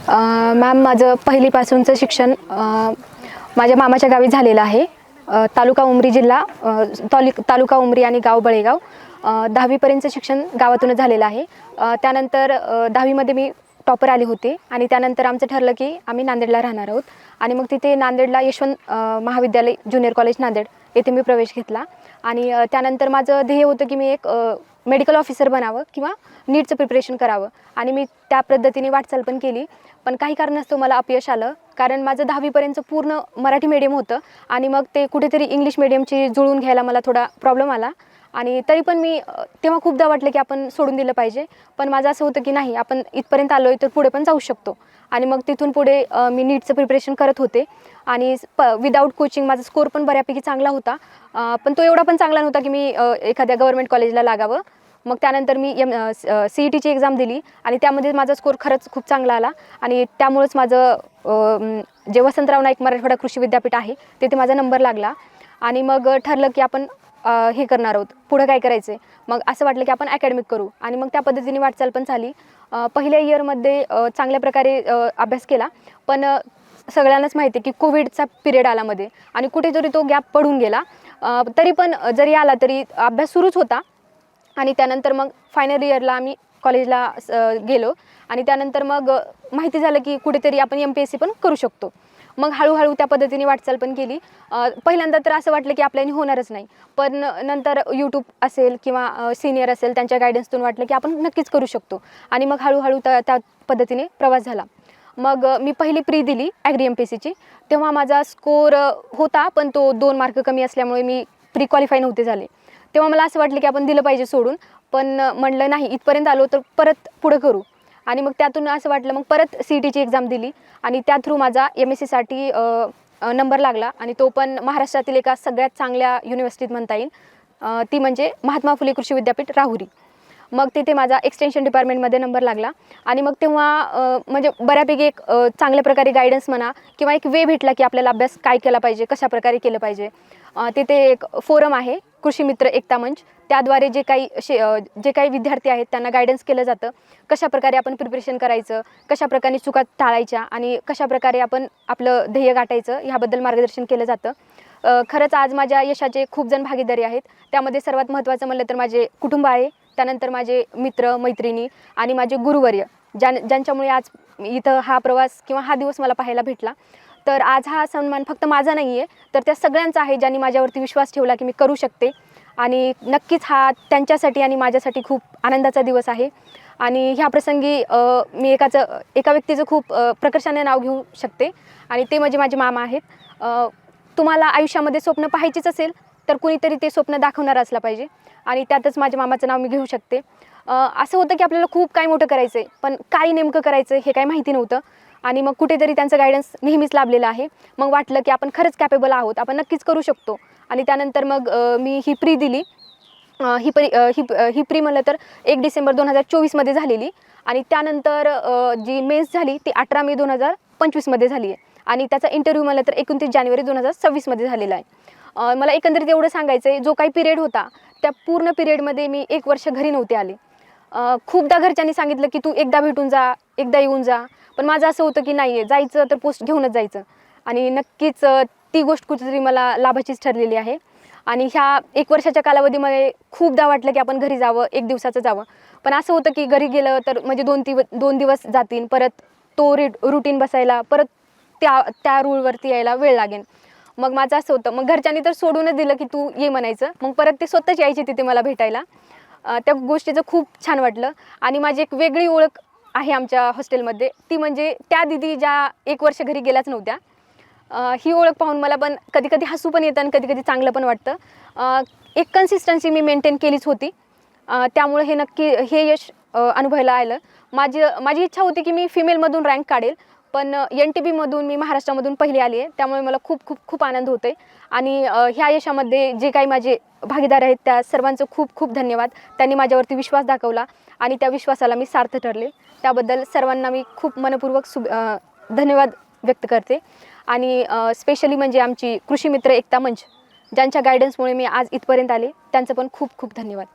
Ma'am, माझं पहिलीपासूनचं शिक्षण माझ्या मामाच्या गावी झालेलं आहे. तालुका उमरी, जिल्हा तालुका उमरी आणि गाव बळेगाव. 10वीपर्यंतचं शिक्षण गावातूनच झालेलं आहे. त्यानंतर 10वीमध्ये मी टॉपर आले होते आणि त्यानंतर आमचं ठरलं की आम्ही नांदेडला राहणार आहोत आणि मग तिथे नांदेडला यशवंत महाविद्यालय ज्युनियर कॉलेज नांदेड येथे मी प्रवेश घेतला. आणि त्यानंतर माझं ध्येय होतं की मी एक मेडिकल ऑफिसर बनावं किंवा नीटचं प्रिपरेशन करावं आणि मी त्या पद्धतीने वाटचाल पण केली. पण काही कारणास्तव मला अपयश आलं, कारण माझं 10वीपर्यंतचं पूर्ण मराठी मीडियम होतं आणि मग ते कुठेतरी इंग्लिश मीडियमची जुळवून घ्यायला मला थोडा प्रॉब्लेम आला. आणि तरी पण मी तेव्हा खूपदा वाटलं की आपण सोडून दिलं पाहिजे, पण माझं असं होतं की नाही, आपण इथपर्यंत आलो आहे तर पुढे पण जाऊ शकतो. आणि मग तिथून पुढे मी नीटचं प्रिपरेशन करत होते आणि विदाऊट कोचिंग माझा स्कोर पण बऱ्यापैकी चांगला होता. पण तो एवढा पण चांगला नव्हता की मी एखाद्या गव्हर्मेंट कॉलेजला लागावं. मग त्यानंतर मी CETची एक्झाम दिली आणि त्यामध्ये माझा स्कोर खरंच खूप चांगला आला आणि त्यामुळेच माझं जे वसंतराव नाईक मराठवाडा कृषी विद्यापीठ आहे तिथे माझा नंबर लागला. आणि मग ठरलं की आपण हे करणार आहोत, पुढं काय करायचं आहे. मग असं वाटलं की आपण अकॅडमिक करू आणि मग त्या पद्धतीने वाटचाल पण झाली. पहिल्या इयरमध्ये चांगल्या प्रकारे अभ्यास केला, पण सगळ्यांनाच माहिती आहे की कोविडचा पिरियड आला मध्ये आणि कुठेतरी तो गॅप पडून गेला. तरी पण जरी आला तरी अभ्यास सुरूच होता. आणि त्यानंतर मग फायनल इयरला आम्ही कॉलेजला गेलो आणि त्यानंतर मग माहिती झालं की कुठेतरी आपण MPSC पण करू शकतो. मग हळूहळू त्या पद्धतीने वाटचाल पण केली. पहिल्यांदा तर असं वाटलं की आपल्याने होणारच नाही, पण नंतर यूट्यूब असेल किंवा सिनियर असेल त्यांच्या गायडन्सतून वाटलं की आपण नक्कीच करू शकतो आणि मग हळूहळू त्या पद्धतीने प्रवास झाला. मग मी पहिली प्री दिली ॲग्री MPSCची. तेव्हा माझा स्कोर होता, पण तो 2 मार्क कमी असल्यामुळे मी प्री क्वालिफाय नव्हते झाले. तेव्हा मला असं वाटलं की आपण दिलं पाहिजे सोडून, पण म्हणलं नाही, इथपर्यंत आलो तर परत पुढं करू. आणि मग त्यातून असं वाटलं, मग परत CETची एक्झाम दिली आणि त्या थ्रू माझा MSCसाठी नंबर लागला आणि तो पण महाराष्ट्रातील एका सगळ्यात चांगल्या युनिव्हर्सिटीत म्हणता येईल, ती म्हणजे महात्मा फुले कृषी विद्यापीठ राहुरी. मग तिथे माझा एक्सटेन्शन डिपार्टमेंटमध्ये नंबर लागला आणि मग तेव्हा म्हणजे बऱ्यापैकी एक चांगल्या प्रकारे गायडन्स म्हणा किंवा एक वे भेटला की आपल्याला अभ्यास काय केला पाहिजे, कशाप्रकारे केलं पाहिजे. तिथे एक फोरम आहे, कृषी मित्र एकता मंच. त्याद्वारे जे काही विद्यार्थी आहेत त्यांना गायडन्स केलं जातं, कशाप्रकारे आपण प्रिपरेशन करायचं, कशाप्रकारे चुका टाळायच्या आणि कशाप्रकारे आपण आपलं ध्येय गाठायचं ह्याबद्दल मार्गदर्शन केलं जातं. खरंच आज माझ्या यशाचे खूप जण भागीदारी आहेत. त्यामध्ये सर्वात महत्त्वाचं म्हणलं तर माझे कुटुंब आहे, त्यानंतर माझे मित्र मैत्रिणी आणि माझे गुरुवर्य, ज्यांच्यामुळे आज इथं हा प्रवास किंवा हा दिवस मला पाहायला भेटला. तर आज हा सन्मान फक्त माझा नाही आहे, तर त्या सगळ्यांचा आहे ज्यांनी माझ्यावरती विश्वास ठेवला की मी करू शकते. आणि नक्कीच हा त्यांच्यासाठी आणि माझ्यासाठी खूप आनंदाचा दिवस आहे. आणि ह्या प्रसंगी मी एका व्यक्तीचं खूप प्रकर्षाने नाव घेऊ शकते आणि ते म्हणजे माझे मामा आहेत. तुम्हाला आयुष्यामध्ये स्वप्न पाहायचीच असेल तर कुणीतरी ते स्वप्न दाखवणार असलं पाहिजे आणि त्यातच माझ्या मामाचं नाव मी घेऊ शकते. असं होतं की आपल्याला खूप काही मोठं करायचं आहे, पण काय नेमकं करायचं हे काही माहिती नव्हतं आणि मग कुठेतरी त्यांचं गायडन्स नेहमीच लाभलेलं आहे. मग वाटलं की आपण खरंच कॅपेबल आहोत, आपण नक्कीच करू शकतो. आणि त्यानंतर मग मी ही प्री दिली. ही प्री म्हणलं तर 1 डिसेंबर 2024मध्ये झालेली आणि त्यानंतर जी मेन्स झाली ती 18 मे 2025मध्ये झाली आहे आणि त्याचा इंटरव्ह्यू म्हणलं तर 29 जानेवारी 2026मध्ये झालेला आहे. मला एकंदरीत एवढं सांगायचं आहे, जो काही पिरियड होता त्या पूर्ण पिरियडमध्ये मी 1 वर्ष घरी नव्हते आले. खूपदा घरच्यांनी सांगितलं की तू एकदा भेटून जा, एकदा येऊन जा, पण माझं असं होतं की नाही आहे, जायचं तर पोस्ट घेऊनच जायचं. आणि नक्कीच ती गोष्ट कुठेतरी मला लाभाचीच ठरलेली आहे. आणि ह्या 1 वर्षाच्या कालावधीमध्ये खूपदा वाटलं की आपण घरी जावं, 1 दिवसाचं जावं, पण असं होतं की घरी गेलं तर म्हणजे 2 दिवस जातील, परत तो रुटीन बसायला, परत त्या रूळवरती यायला वेळ लागेल. मग माझं असं होतं, मग घरच्यांनी तर सोडूनच दिलं की तू ये म्हणायचं. मग परत ते स्वतःच यायचे तिथे मला भेटायला. त्या गोष्टीचं खूप छान वाटलं आणि माझी एक वेगळी ओळख आहे आमच्या हॉस्टेलमध्ये, ती म्हणजे त्या दिदी ज्या 1 वर्ष घरी गेल्याच नव्हत्या. ही ओळख पाहून मला पण कधी कधी हसू पण येतं आणि कधी कधी चांगलं पण वाटतं. एक कन्सिस्टन्सी मी मेंटेन केलीच होती, त्यामुळे हे यश अनुभवायला आलं. माझी इच्छा होती की मी फिमेलमधून रँक काढेल, पण NTBमधून मी महाराष्ट्रामधून पहिली आली आहे, त्यामुळे मला खूप खूप खूप आनंद होतो आहे. आणि ह्या यशामध्ये जे काही माझे भागीदार आहेत त्या सर्वांचं खूप खूप धन्यवाद. त्यांनी माझ्यावरती विश्वास दाखवला आणि त्या विश्वासाला मी सार्थ ठरले. त्याबद्दल सर्वांना मी खूप मनपूर्वक धन्यवाद व्यक्त करते. आणि स्पेशली म्हणजे आमची कृषी मित्र एकता मंच, ज्यांच्या गायडन्समुळे मी आज इथपर्यंत आले, त्यांचं पण खूप खूप धन्यवाद.